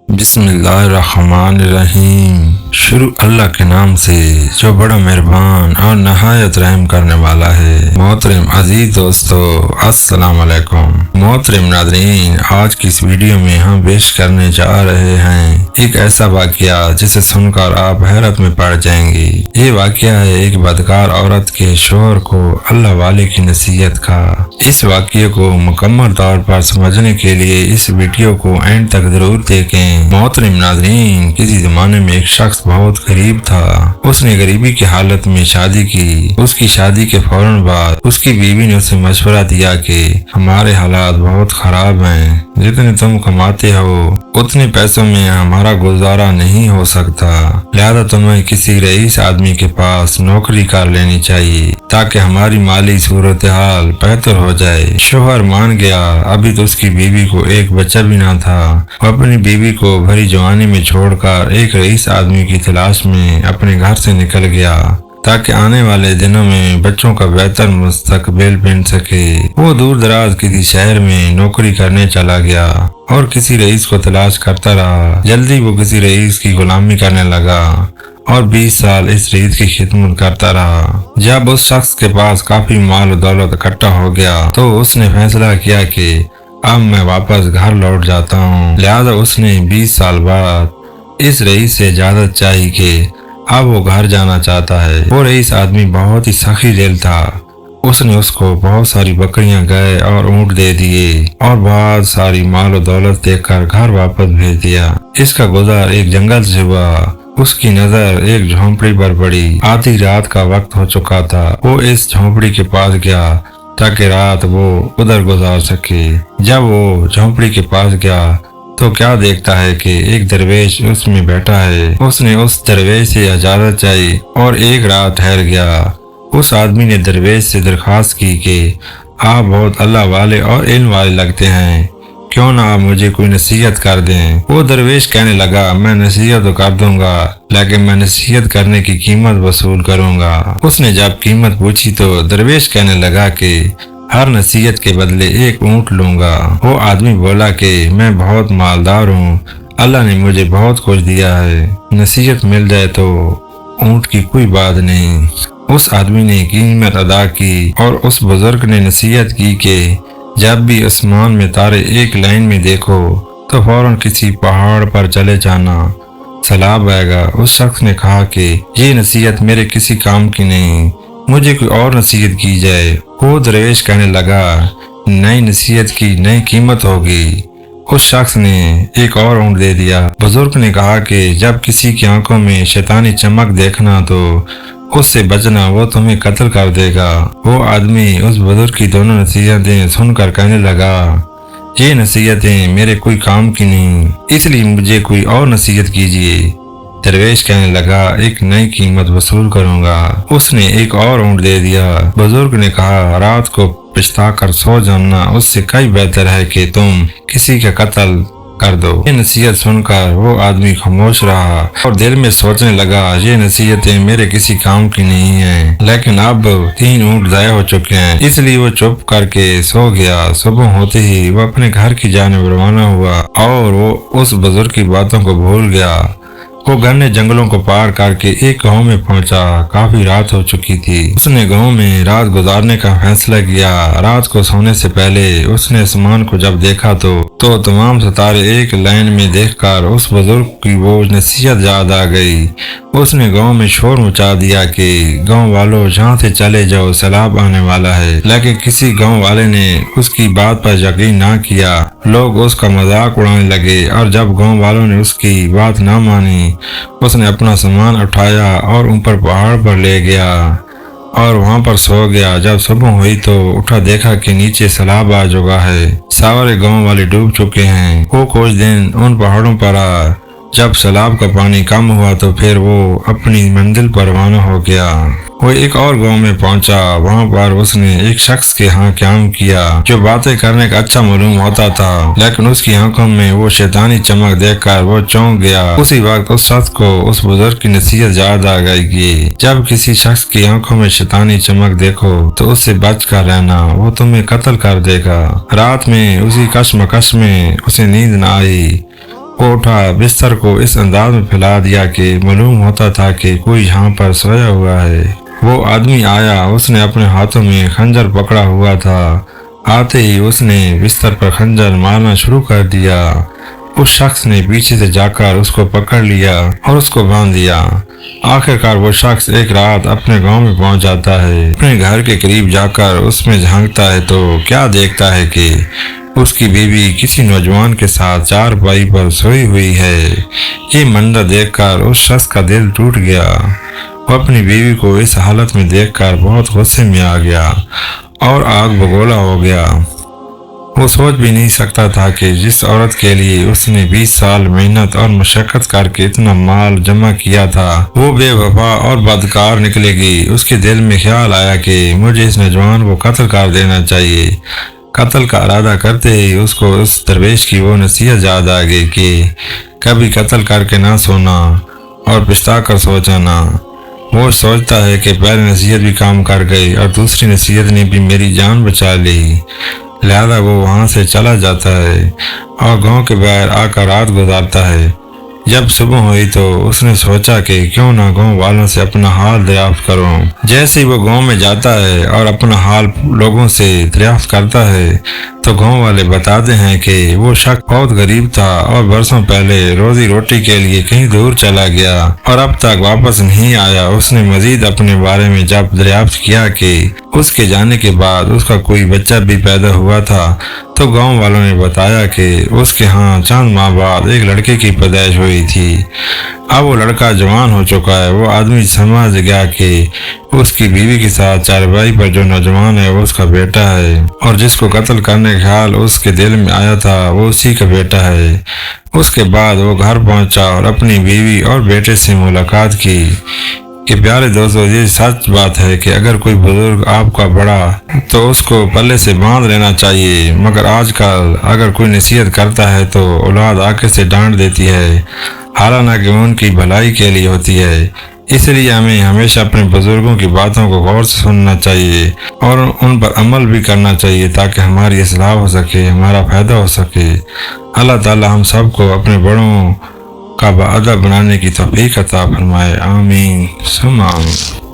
بسم اللہ الرحمن الرحیم۔ شروع اللہ کے نام سے جو بڑا مہربان اور نہایت رحم کرنے والا ہے۔ محترم عزیز دوستو، السلام علیکم۔ محترم ناظرین، آج کی اس ویڈیو میں ہم پیش کرنے جا رہے ہیں ایک ایسا واقعہ جسے سن کر آپ حیرت میں پڑ جائیں گے۔ یہ واقعہ ہے ایک بدکار عورت کے شوہر کو اللہ والے کی نصیحت کا۔ اس واقعے کو مکمل طور پر سمجھنے کے لیے اس ویڈیو کو اینڈ تک ضرور دیکھیں۔ محترم ناظرین، کسی زمانے میں ایک شخص بہت غریب تھا۔ اس نے غریبی کی حالت میں شادی کی۔ اس کی شادی کے فوراً بعد اس کی بیوی نے اسے مشورہ دیا کہ ہمارے حالات بہت خراب ہیں، جتنے تم کماتے ہو اتنے پیسوں میں ہمارا گزارا نہیں ہو سکتا، لہذا تمہیں کسی رئیس آدمی کے پاس نوکری کر لینی چاہیے تاکہ ہماری مالی صورتحال بہتر ہو جائے۔ شوہر مان گیا۔ ابھی تو اس کی بیوی کو ایک بچہ بھی نہ تھا۔ وہ اپنی بیوی کو بھری جوانی میں چھوڑ کر ایک رئیس آدمی کی تلاش میں اپنے گھر سے نکل گیا تاکہ آنے والے دنوں میں بچوں کا بہتر مستقبل بن سکے۔ وہ دور دراز کسی شہر میں نوکری کرنے چلا گیا اور کسی رئیس کو تلاش کرتا رہا۔ جلدی وہ کسی رئیس کی غلامی کرنے لگا اور 20 سال اس رئیس کی خدمت کرتا رہا۔ جب اس شخص کے پاس کافی مال و دولت اکٹھا ہو گیا تو اس نے فیصلہ کیا کہ اب میں واپس گھر لوٹ جاتا ہوں، لہذا اس نے 20 سال بعد اس رئیس سے اجازت چاہی کہ اب وہ گھر جانا چاہتا ہے۔ وہ رئیس آدمی بہت ہی سخی دل تھا۔ اس نے اس کو بہت ساری بکریاں، گائے اور اونٹ دے دیے اور بہت ساری مال و دولت دے کر گھر واپس بھیج دیا۔ اس کا گزار ایک جنگل سے ہوا۔ اس کی نظر ایک جھونپڑی پر پڑی۔ آدھی رات کا وقت ہو چکا تھا۔ وہ اس جھونپڑی کے پاس گیا تاکہ رات وہ ادھر گزار سکے۔ جب وہ جھونپڑی کے پاس گیا تو کیا دیکھتا ہے کہ ایک درویش اس میں بیٹھا ہے۔ اس نے اس درویش سے اجازت چاہی اور ایک رات ٹھہر گیا۔ اس آدمی نے درویش سے درخواست کی کہ آپ بہت اللہ والے اور علم والے لگتے ہیں، کیوں نہ آپ مجھے کوئی نصیحت کر دیں۔ وہ درویش کہنے لگا، میں نصیحت تو کر دوں گا لیکن میں نصیحت کرنے کی قیمت وصول کروں گا۔ اس نے جب قیمت پوچھی تو درویش کہنے لگا کہ ہر نصیحت کے بدلے ایک اونٹ لوں گا۔ وہ آدمی بولا کہ میں بہت مالدار ہوں، اللہ نے مجھے بہت کچھ دیا ہے، نصیحت مل جائے تو اونٹ کی کوئی بات نہیں۔ اس آدمی نے قیمت ادا کی اور اس بزرگ نے نصیحت کی کہ جب بھی آسمان میں تارے ایک لائن میں دیکھو تو فوراً کسی پہاڑ پر چلے جانا، سیلاب آئے گا۔ اس شخص نے کہا کہ یہ نصیحت میرے کسی کام کی نہیں، مجھے کوئی اور نصیحت کی جائے۔ وہ درویش کہنے لگا، نئی نصیحت کی نئی قیمت ہوگی۔ اس شخص نے ایک اور اونٹ دے دیا۔ بزرگ نے کہا کہ جب کسی کی آنکھوں میں شیطانی چمک دیکھنا تو اس سے بچنا، وہ تمہیں قتل کر دے گا۔ وہ آدمی اس بزرگ کی دونوں نصیحتیں سن کر کہنے لگا، یہ نصیحتیں میرے کوئی کام کی نہیں، اس لیے مجھے کوئی اور نصیحت کیجیے۔ درویش کہنے لگا، ایک نئی قیمت وصول کروں گا۔ اس نے ایک اور اونٹ دے دیا۔ بزرگ نے کہا، رات کو پچھتا کر سو جانا اس سے کئی بہتر ہے کہ تم کسی کا قتل کر دو۔ یہ نصیحت سن کر وہ آدمی خاموش رہا اور دل میں سوچنے لگا، یہ نصیحتیں میرے کسی کام کی نہیں ہیں، لیکن اب 3 اونٹ ضائع ہو چکے ہیں، اس لیے وہ چپ کر کے سو گیا۔ صبح ہوتے ہی وہ اپنے گھر کی جانب روانہ ہوا اور وہ اس بزرگ کی باتوں کو بھول گیا۔ وہ گھنے جنگلوں کو پار کر کے ایک گاؤں میں پہنچا۔ کافی رات ہو چکی تھی۔ اس نے گاؤں میں رات گزارنے کا فیصلہ کیا۔ رات کو سونے سے پہلے اس نے آسمان کو جب دیکھا تو تمام ستارے ایک لائن میں دیکھ کر اس بزرگ کی وہ نصیحت یاد آ گئی۔ اس نے گاؤں میں شور مچا دیا کہ گاؤں والوں جہاں سے چلے جاؤ، سیلاب آنے والا ہے، لیکن کسی گاؤں والے نے اس کی بات پر یقین نہ کیا۔ لوگ اس کا مذاق اڑانے لگے اور جب گاؤں والوں نے اس کی بات نہ مانی، اس نے اپنا سامان اٹھایا اور اوپر پہاڑ پر لے گیا اور وہاں پر سو گیا۔ جب صبح ہوئی تو اٹھا، دیکھا کہ نیچے سیلاب آ چکا ہے، سارے گاؤں والے ڈوب چکے ہیں۔ وہ کچھ دن ان پہاڑوں پر رہا۔ جب سیلاب کا پانی کم ہوا تو پھر وہ اپنی منزل پر روانہ ہو گیا۔ وہ ایک اور گاؤں میں پہنچا۔ وہاں پر اس نے ایک شخص کے ہاں قیام کیا جو باتیں کرنے کا اچھا معلوم ہوتا تھا، لیکن اس کی آنکھوں میں وہ شیطانی چمک دیکھ کر وہ چونک گیا۔ اسی وقت اس شخص کو اس بزرگ کی نصیحت یاد آ گئی کہ جب کسی شخص کی آنکھوں میں شیطانی چمک دیکھو تو اس سے بچ کر رہنا، وہ تمہیں قتل کر دے گا۔ رات میں اسی کشمکش میں اسے نیند نہ آئی۔ وہ اٹھا، بستر کو اس انداز میں پھیلا دیا کہ معلوم ہوتا تھا کہ کوئی یہاں پر سویا ہوا ہے۔ وہ آدمی آیا، اس نے اپنے ہاتھوں میں خنجر پکڑا ہوا تھا۔ آتے ہی اس نے بستر پر خنجر مارنا شروع کر دیا۔ اس شخص نے پیچھے سے جا کر اس کو پکڑ لیا اور اس کو باندھ دیا۔ آخرکار وہ شخص ایک رات اپنے گاؤں میں پہنچ جاتا ہے۔ اپنے گھر کے قریب جا کر اس میں جھانکتا ہے تو کیا دیکھتا ہے کہ اس کی بیوی کسی نوجوان کے ساتھ چارپائی پر سوئی ہوئی ہے۔ یہ منظر دیکھ کر اس شخص کا دل ٹوٹ گیا۔ وہ اپنی بیوی کو اس حالت میں دیکھ کر بہت غصے میں آ گیا اور آگ بگولا ہو گیا۔ وہ سوچ بھی نہیں سکتا تھا کہ جس عورت کے لیے اس نے 20 سال محنت اور مشقت کر کے اتنا مال جمع کیا تھا وہ بے وفا اور بدکار نکلے گی۔ اس کے دل میں خیال آیا کہ مجھے اس نوجوان کو قتل کر دینا چاہیے۔ قتل کا ارادہ کرتے ہی اس کو اس درویش کی وہ نصیحت یاد آ گئی کہ کبھی قتل کر کے نہ سونا اور پچھتا کر سو جانا۔ وہ سوچتا ہے کہ پہلی نصیحت بھی کام کر گئی اور دوسری نصیحت نے بھی میری جان بچا لی، لہذا وہ وہاں سے چلا جاتا ہے اور گاؤں کے باہر آ کر رات گزارتا ہے۔ جب صبح ہوئی تو اس نے سوچا کہ کیوں نہ گاؤں والوں سے اپنا حال دریافت کروں۔ جیسے ہی وہ گاؤں میں جاتا ہے اور اپنا حال لوگوں سے دریافت کرتا ہے تو گاؤں والے بتاتے ہیں کہ وہ شخص بہت غریب تھا اور برسوں پہلے روزی روٹی کے لیے کہیں دور چلا گیا اور اب تک واپس نہیں آیا۔ اس نے مزید اپنے بارے میں جب دریافت کیا کہ اس کے جانے کے بعد اس کا کوئی بچہ بھی پیدا ہوا تھا تو گاؤں والوں نے بتایا کہ اس کے ہاں چند ماہ بعد ایک لڑکے کی پیدائش ہوئی تھی۔ اب وہ لڑکا جوان ہو چکا ہے۔ وہ آدمی سمجھ گیا کہ اس کی بیوی کے ساتھ چارپائی پر جو نوجوان ہے وہ اس کا بیٹا ہے اور جس کو قتل کرنے کا خیال اس کے دل میں آیا تھا وہ اسی کا بیٹا ہے۔ اس کے بعد وہ گھر پہنچا اور اپنی بیوی اور بیٹے سے ملاقات کی۔ کہ پیارے دوستو، یہ سچ بات ہے کہ اگر کوئی بزرگ آپ کا بڑا تو اس کو پلے سے باندھ لینا چاہیے، مگر آج کل اگر کوئی نصیحت کرتا ہے تو اولاد آنکھ سے ڈانٹ دیتی ہے، حالانکہ ان کی بھلائی کے لیے ہوتی ہے۔ اس لیے ہمیں ہمیشہ اپنے بزرگوں کی باتوں کو غور سے سننا چاہیے اور ان پر عمل بھی کرنا چاہیے تاکہ ہماری اصلاح ہو سکے، ہمارا فائدہ ہو سکے۔ اللہ تعالی ہم سب کو اپنے بڑوں کا باادب بنانے کی توفیق عطا فرمائے، آمین ثم آمین۔